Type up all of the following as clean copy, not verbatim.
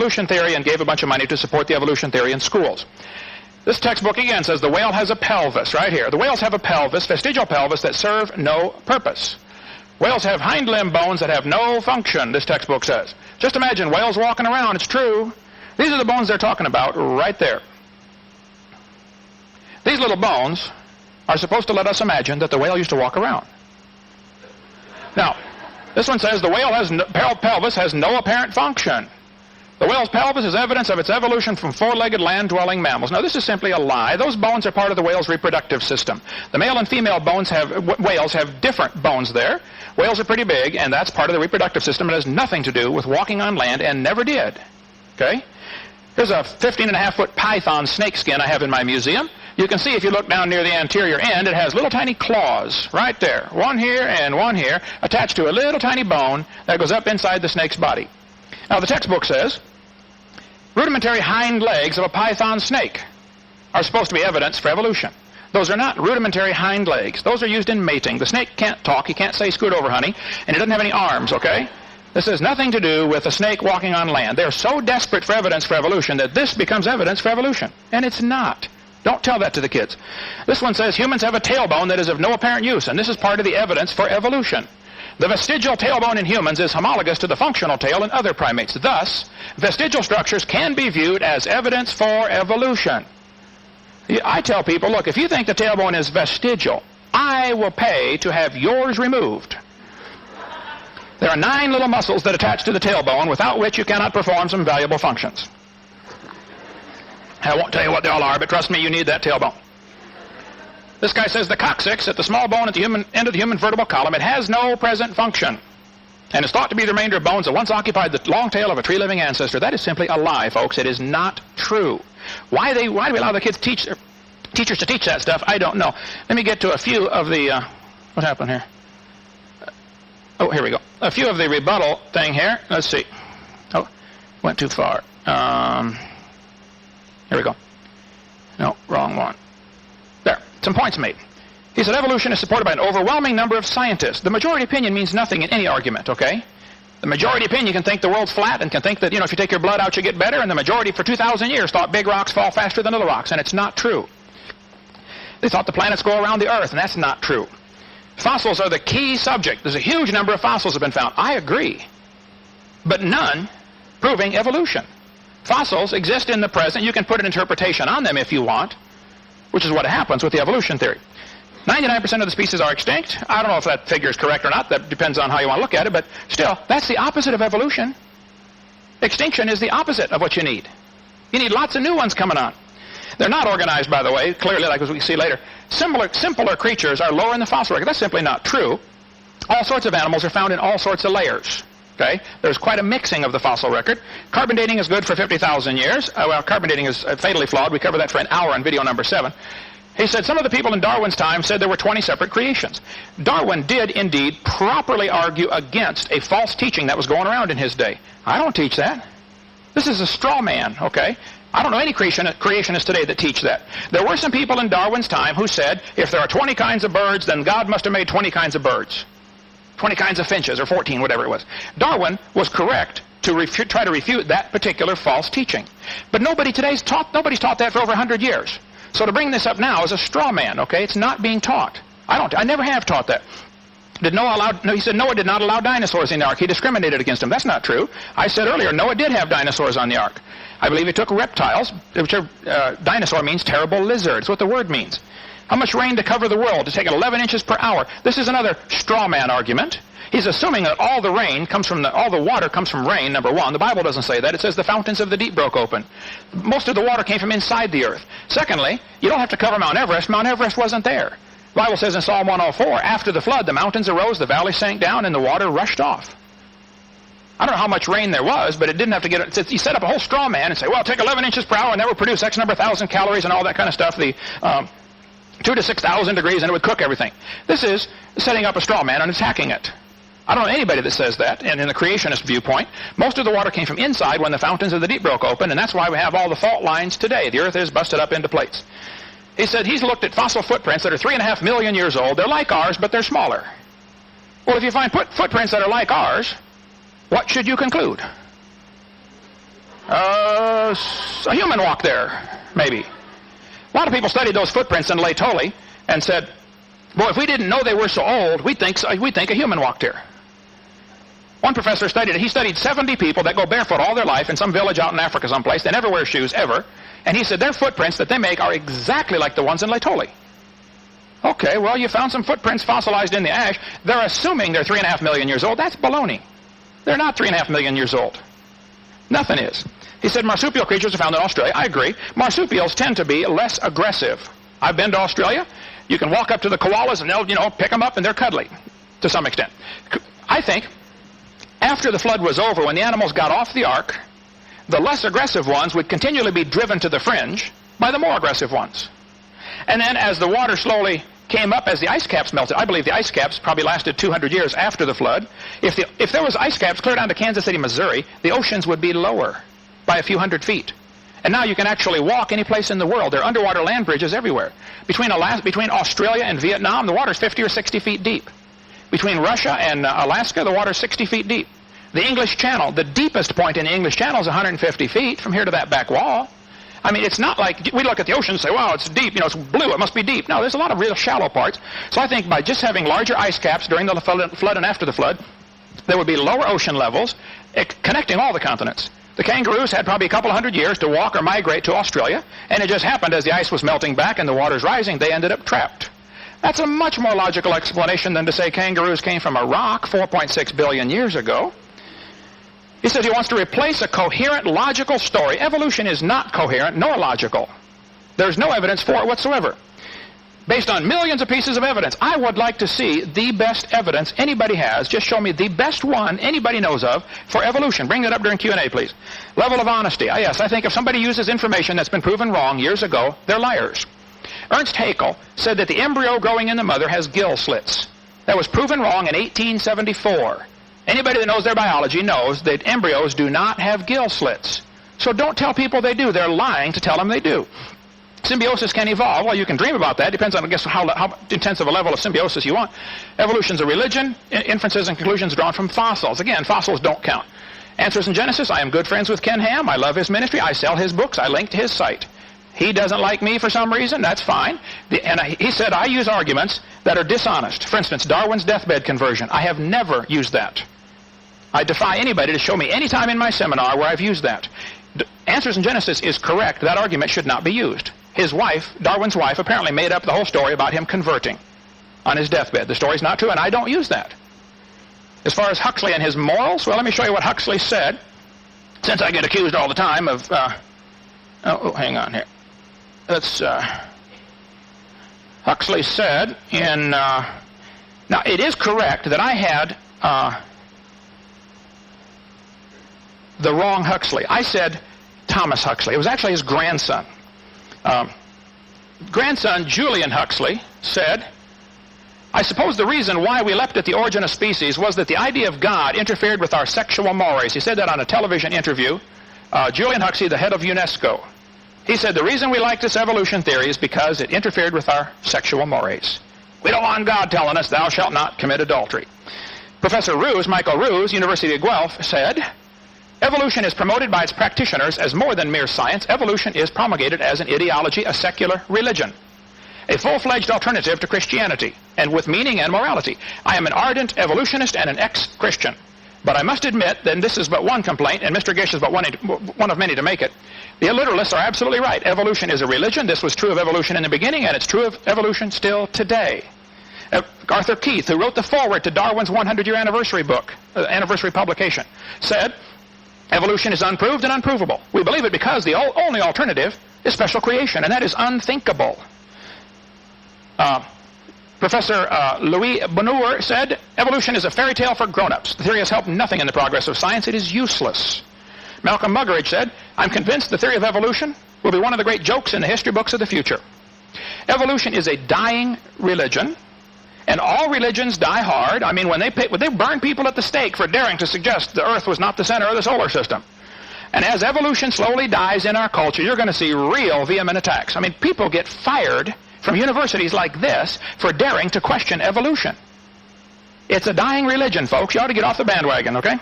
evolution theory and gave a bunch of money to support the evolution theory in schools. This textbook again says the whale has a pelvis right here. The whales have a pelvis, vestigial pelvis, that serve no purpose. Whales have hind limb bones that have no function, this textbook says. Just imagine whales walking around. It's true. These are the bones they're talking about right there. These little bones are supposed to let us imagine that the whale used to walk around. Now, this one says the whale has pelvis has no apparent function. The whale's pelvis is evidence of its evolution from four-legged land-dwelling mammals. Now, this is simply a lie. Those bones are part of the whale's reproductive system. The male and female whales have different bones there. Whales are pretty big, and that's part of the reproductive system. It has nothing to do with walking on land, and never did. Okay? Here's a 15.5-foot python snake skin I have in my museum. You can see if you look down near the anterior end, it has little tiny claws right there. One here and one here, attached to a little tiny bone that goes up inside the snake's body. Now, the textbook says rudimentary hind legs of a python snake are supposed to be evidence for evolution. Those are not rudimentary hind legs. Those are used in mating. The snake can't talk. He can't say scoot over, honey, and he doesn't have any arms, okay? This has nothing to do with a snake walking on land. They're so desperate for evidence for evolution that this becomes evidence for evolution, and it's not. Don't tell that to the kids. This one says humans have a tailbone that is of no apparent use, and this is part of the evidence for evolution. The vestigial tailbone in humans is homologous to the functional tail in other primates. Thus, vestigial structures can be viewed as evidence for evolution. I tell people, look, if you think the tailbone is vestigial, I will pay to have yours removed. There are 9 little muscles that attach to the tailbone, without which you cannot perform some valuable functions. I won't tell you what they all are, but trust me, you need that tailbone. This guy says the coccyx, at the small bone at the end of the human vertebral column, it has no present function, and is thought to be the remainder of bones that once occupied the long tail of a tree-living ancestor. That is simply a lie, folks. It is not true. Why do we allow the kids teachers to teach that stuff? I don't know. Let me get to a few of the what happened here? Oh, here we go. A few of the rebuttal thing here. Let's see. Oh, went too far. Here we go. No, wrong one. There, some points made. He said evolution is supported by an overwhelming number of scientists. The majority opinion means nothing in any argument, okay? The majority opinion can think the world's flat and can think that, if you take your blood out, you get better, and the majority for 2,000 years thought big rocks fall faster than little rocks, and it's not true. They thought the planets go around the Earth, and that's not true. Fossils are the key subject. There's a huge number of fossils have been found. I agree. But none proving evolution. Fossils exist in the present. You can put an interpretation on them if you want, which is what happens with the evolution theory. 99% of the species are extinct. I don't know if that figure is correct or not. That depends on how you want to look at it, but still, that's the opposite of evolution. Extinction is the opposite of what you need. You need lots of new ones coming on. They're not organized, by the way, clearly, like as we see later. Simpler creatures are lower in the fossil record. That's simply not true. All sorts of animals are found in all sorts of layers. Okay? There's quite a mixing of the fossil record. Carbon dating is good for 50,000 years. Well, carbon dating is fatally flawed. We covered that for an hour in video number 7. He said some of the people in Darwin's time said there were 20 separate creations. Darwin did indeed properly argue against a false teaching that was going around in his day. I don't teach that. This is a straw man, okay? I don't know any creationists today that teach that. There were some people in Darwin's time who said if there are 20 kinds of birds, then God must have made 20 kinds of birds. 20 kinds of finches, or 14, whatever it was. Darwin was correct to try to refute that particular false teaching. But nobody's taught that for over 100 years. So to bring this up now is a straw man, okay? It's not being taught. I never have taught that. He said Noah did not allow dinosaurs in the ark. He discriminated against them. That's not true. I said earlier, Noah did have dinosaurs on the ark. I believe he took reptiles, which are, dinosaur means terrible lizard. That's what the word means. How much rain to cover the world? To take it 11 inches per hour. This is another straw man argument. He's assuming that all the water comes from rain, number one. The Bible doesn't say that. It says the fountains of the deep broke open. Most of the water came from inside the earth. Secondly, you don't have to cover Mount Everest. Mount Everest wasn't there. The Bible says in Psalm 104, after the flood, the mountains arose, the valley sank down, and the water rushed off. I don't know how much rain there was, but it didn't have to get it. He set up a whole straw man and say, well, take 11 inches per hour, and that will produce X number of thousand calories and all that kind of stuff. The 2 to 6,000 degrees, and it would cook everything. This is setting up a straw man and attacking it. I don't know anybody that says that, and in the creationist viewpoint, most of the water came from inside when the fountains of the deep broke open, and that's why we have all the fault lines today. The earth is busted up into plates. He said he's looked at fossil footprints that are 3.5 million years old. They're like ours, but they're smaller. Well, if you find footprints that are like ours, what should you conclude? was a human walked there, maybe. A lot of people studied those footprints in Lake Tolly and said, boy, if we didn't know they were so old, we'd think a human walked here. One professor studied it. He studied 70 people that go barefoot all their life in some village out in Africa someplace. They never wear shoes, ever. And he said their footprints that they make are exactly like the ones in Lake Tolly. Okay, well, you found some footprints fossilized in the ash. They're assuming they're 3.5 million years old. That's baloney. They're not 3.5 million years old. Nothing is. He said marsupial creatures are found in Australia. I agree. Marsupials tend to be less aggressive. I've been to Australia. You can walk up to the koalas and they'll, pick them up and they're cuddly to some extent. I think after the flood was over, when the animals got off the ark, the less aggressive ones would continually be driven to the fringe by the more aggressive ones. And then as the water slowly came up, as the ice caps melted, I believe the ice caps probably lasted 200 years after the flood. If there was ice caps clear down to Kansas City, Missouri, the oceans would be lower by a few hundred feet. And now you can actually walk any place in the world. There are underwater land bridges everywhere. Between Australia and Vietnam, the water's 50 or 60 feet deep. Between Russia and Alaska, the water's 60 feet deep. The English Channel, the deepest point in the English Channel is 150 feet from here to that back wall. I mean, it's not like we look at the ocean and say, wow, it's deep, it's blue, it must be deep. No, there's a lot of real shallow parts. So I think by just having larger ice caps during the flood and after the flood, there would be lower ocean levels connecting all the continents. The kangaroos had probably a couple hundred years to walk or migrate to Australia, and it just happened as the ice was melting back and the water's rising, they ended up trapped. That's a much more logical explanation than to say kangaroos came from a rock 4.6 billion years ago. He says he wants to replace a coherent, logical story. Evolution is not coherent nor logical. There's no evidence for it whatsoever. Based on millions of pieces of evidence, I would like to see the best evidence anybody has. Just show me the best one anybody knows of for evolution. Bring that up during Q&A, please. Level of honesty. Yes, I think if somebody uses information that's been proven wrong years ago, they're liars. Ernst Haeckel said that the embryo growing in the mother has gill slits. That was proven wrong in 1874. Anybody that knows their biology knows that embryos do not have gill slits. So don't tell people they do. They're lying to tell them they do. Symbiosis can evolve. Well, you can dream about that. Depends on, I guess, how intensive a level of symbiosis you want. Evolution's a religion. Inferences and conclusions drawn from fossils. Again, fossils don't count. Answers in Genesis. I am good friends with Ken Ham. I love his ministry. I sell his books. I link to his site. He doesn't like me for some reason. That's fine. He said I use arguments that are dishonest. For instance, Darwin's deathbed conversion. I have never used that. I defy anybody to show me any time in my seminar where I've used that. Answers in Genesis is correct. That argument should not be used. His wife, Darwin's wife, apparently made up the whole story about him converting on his deathbed. The story's not true, and I don't use that. As far as Huxley and his morals, well, let me show you what Huxley said, since I get accused all the time of... hang on here. Huxley said in... now, it is correct that I had... the wrong Huxley. I said Thomas Huxley. It was actually his grandson. Grandson Julian Huxley said, I suppose the reason why we leapt at the origin of species was that the idea of God interfered with our sexual mores. He said that on a television interview. Julian Huxley, the head of UNESCO. He said the reason we like this evolution theory is because it interfered with our sexual mores. We don't want God telling us thou shalt not commit adultery. Professor Roos, Michael Roos, University of Guelph, said, evolution is promoted by its practitioners as more than mere science. Evolution is promulgated as an ideology, a secular religion, a full-fledged alternative to Christianity, and with meaning and morality. I am an ardent evolutionist and an ex-Christian. But I must admit, and this is but one complaint, and Mr. Gish is but one of many to make it, the literalists are absolutely right. Evolution is a religion. This was true of evolution in the beginning, and it's true of evolution still today. Arthur Keith, who wrote the foreword to Darwin's 100-year anniversary book, anniversary publication, said, evolution is unproved and unprovable. We believe it because the only alternative is special creation, and that is unthinkable. Professor Louis Bonheur said, evolution is a fairy tale for grown-ups. The theory has helped nothing in the progress of science. It is useless. Malcolm Muggeridge said, I'm convinced the theory of evolution will be one of the great jokes in the history books of the future. Evolution is a dying religion, and all religions die hard. I mean, when they burn people at the stake for daring to suggest the Earth was not the center of the solar system. And as evolution slowly dies in our culture, you're going to see real vehement attacks. I mean, people get fired from universities like this for daring to question evolution. It's a dying religion, folks. You ought to get off the bandwagon, okay?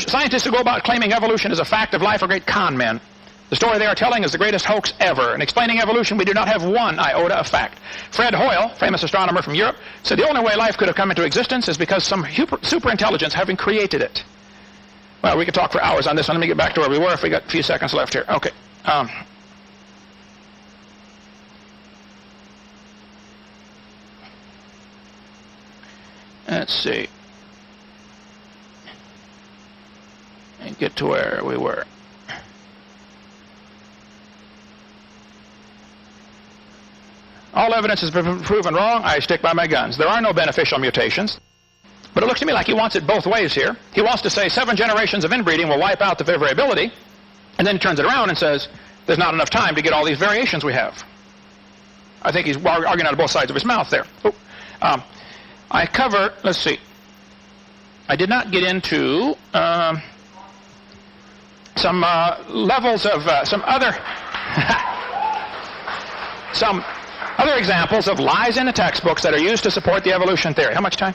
Scientists who go about claiming evolution as a fact of life are great con men. The story they are telling is the greatest hoax ever. In explaining evolution, we do not have one iota of fact. Fred Hoyle, famous astronomer from Europe, said the only way life could have come into existence is because some superintelligence having created it. Well, we could talk for hours on this one. Let me get back to where we were if we got a few seconds left here. Okay. Let's see. And get to where we were. All evidence has been proven wrong. I stick by my guns. There are no beneficial mutations. But it looks to me like he wants it both ways here. He wants to say 7 generations of inbreeding will wipe out the variability, and then he turns it around and says there's not enough time to get all these variations we have. I think he's arguing out of both sides of his mouth there. I cover, let's see, I did not get into some levels of some other examples of lies in the textbooks that are used to support the evolution theory. How much time?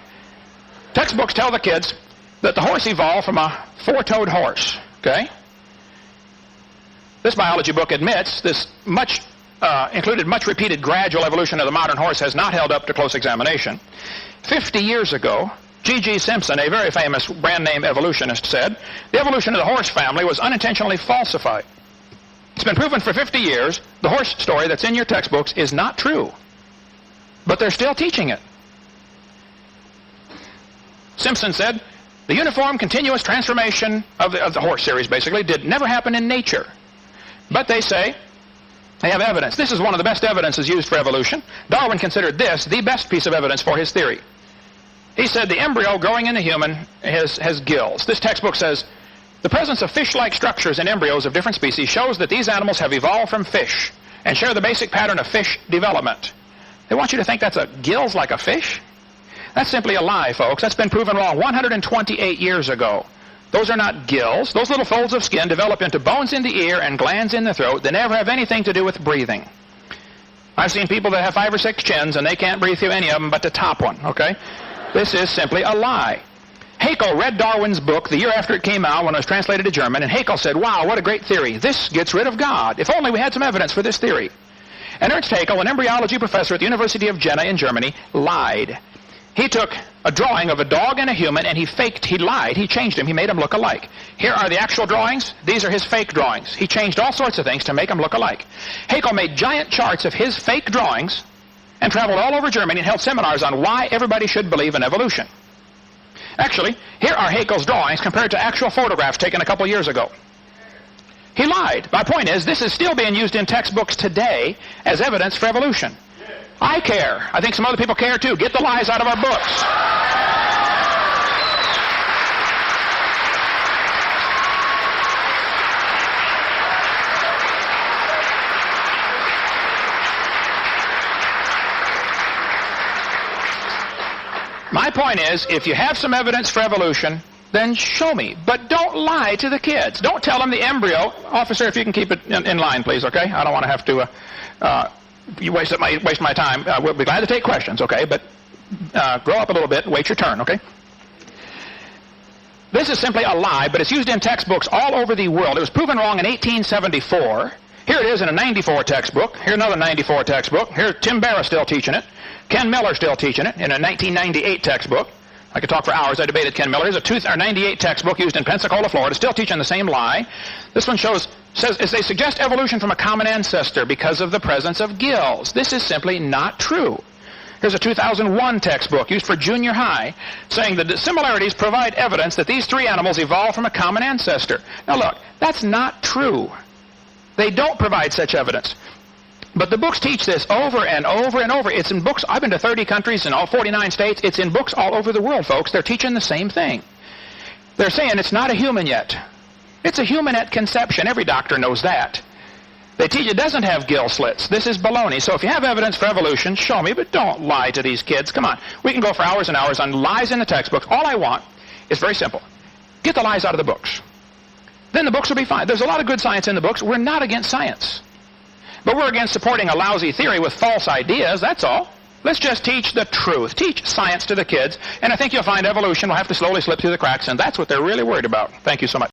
Textbooks tell the kids that the horse evolved from a 4-toed horse, okay? This biology book admits this included much repeated gradual evolution of the modern horse has not held up to close examination. 50 years ago, G.G. Simpson, a very famous brand name evolutionist, said the evolution of the horse family was unintentionally falsified. It's been proven for 50 years the horse story that's in your textbooks is not true, but they're still teaching it. Simpson said the uniform continuous transformation of the horse series basically never happen in nature, but they say they have evidence. This is one of the best evidences used for evolution. Darwin considered this the best piece of evidence for his theory. He said the embryo growing in the human has gills. This textbook says the presence of fish-like structures in embryos of different species shows that these animals have evolved from fish and share the basic pattern of fish development. They want you to think that's gills like a fish? That's simply a lie, folks. That's been proven wrong 128 years ago. Those are not gills. Those little folds of skin develop into bones in the ear and glands in the throat. They never have anything to do with breathing. I've seen people that have 5 or 6 chins and they can't breathe through any of them but the top one, okay? This is simply a lie. Haeckel read Darwin's book the year after it came out when it was translated to German, and Haeckel said, wow, what a great theory. This gets rid of God. If only we had some evidence for this theory. And Ernst Haeckel, an embryology professor at the University of Jena in Germany, lied. He took a drawing of a dog and a human, and he lied, he changed him, he made them look alike. Here are the actual drawings, these are his fake drawings. He changed all sorts of things to make them look alike. Haeckel made giant charts of his fake drawings and traveled all over Germany and held seminars on why everybody should believe in evolution. Actually, here are Haeckel's drawings compared to actual photographs taken a couple years ago. He lied. My point is, this is still being used in textbooks today as evidence for evolution. I care. I think some other people care too. Get the lies out of our books. My point is, if you have some evidence for evolution, then show me. But don't lie to the kids. Don't tell them the embryo. Officer, if you can keep it in line, please, okay? I don't want to have to you waste my time. We'll be glad to take questions, okay? But grow up a little bit, wait your turn, okay? This is simply a lie, but it's used in textbooks all over the world. It was proven wrong in 1874. Here it is in a 94 textbook. Here another 94 textbook. Here Tim Barra still teaching it. Ken Miller still teaching it in a 1998 textbook. I could talk for hours. I debated Ken Miller. Here's a 98 textbook used in Pensacola, Florida, still teaching the same lie. This one says they suggest evolution from a common ancestor because of the presence of gills. This is simply not true. Here's a 2001 textbook used for junior high saying that the similarities provide evidence that these 3 animals evolved from a common ancestor. Now look, that's not true. They don't provide such evidence. But the books teach this over and over and over. It's in books. I've been to 30 countries in all 49 states. It's in books all over the world, folks. They're teaching the same thing. They're saying it's not a human yet. It's a human at conception. Every doctor knows that. They teach it doesn't have gill slits. This is baloney. So if you have evidence for evolution, show me, but don't lie to these kids. Come on. We can go for hours and hours on lies in the textbooks. All I want is very simple. Get the lies out of the books. Then the books will be fine. There's a lot of good science in the books. We're not against science. But we're against supporting a lousy theory with false ideas, that's all. Let's just teach the truth. Teach science to the kids, and I think you'll find evolution will have to slowly slip through the cracks, and that's what they're really worried about. Thank you so much.